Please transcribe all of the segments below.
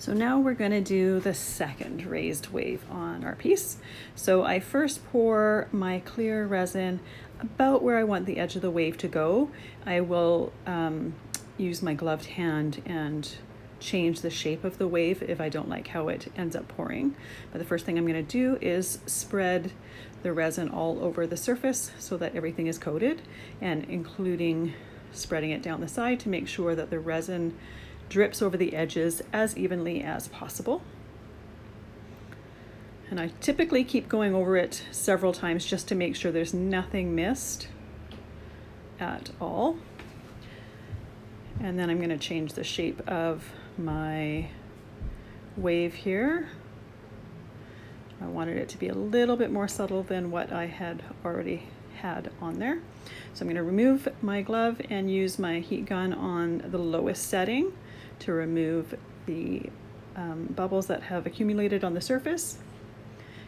So now we're going to do the second raised wave on our piece. So I first pour my clear resin about where I want the edge of the wave to go. I will use my gloved hand and change the shape of the wave if I don't like how it ends up pouring. But the first thing I'm going to do is spread the resin all over the surface so that everything is coated, and including spreading it down the side to make sure that the resin drips over the edges as evenly as possible. And I typically keep going over it several times just to make sure there's nothing missed at all. And then I'm going to change the shape of my wave here. I wanted it to be a little bit more subtle than what I had already had on there. So I'm going to remove my glove and use my heat gun on the lowest setting to remove the bubbles that have accumulated on the surface.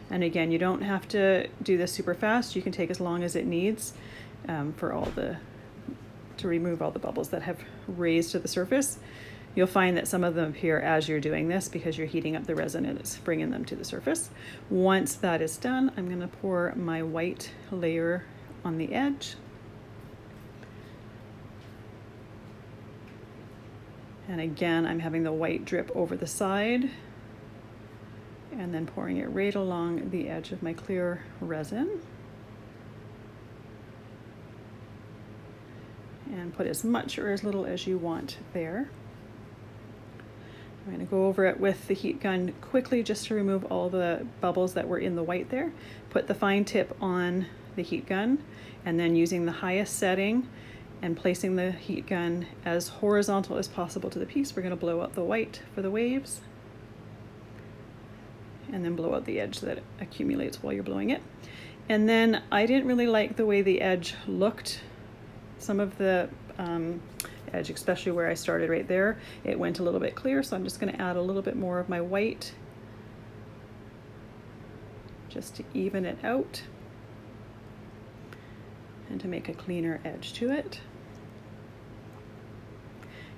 And again, you don't have to do this super fast. You can take as long as it needs to remove all the bubbles that have raised to the surface. You'll find that some of them appear as you're doing this because you're heating up the resin and it's bringing them to the surface. Once that is done, I'm going to pour my white layer on the edge. And again, I'm having the white drip over the side and then pouring it right along the edge of my clear resin. And put as much or as little as you want there. I'm going to go over it with the heat gun quickly just to remove all the bubbles that were in the white there. Put the fine tip on the heat gun, and then using the highest setting and placing the heat gun as horizontal as possible to the piece, we're going to blow out the white for the waves and then blow out the edge that accumulates while you're blowing it. And then I didn't really like the way the edge looked. Some of the edge, especially where I started right there, it went a little bit clear, so I'm just going to add a little bit more of my white just to even it out and to make a cleaner edge to it.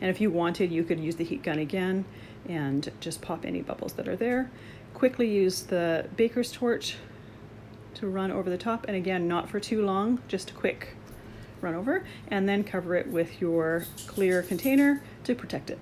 And if you wanted, you could use the heat gun again and just pop any bubbles that are there. Quickly use the baker's torch to run over the top, and again, not for too long, just a quick run over, and then cover it with your clear container to protect it.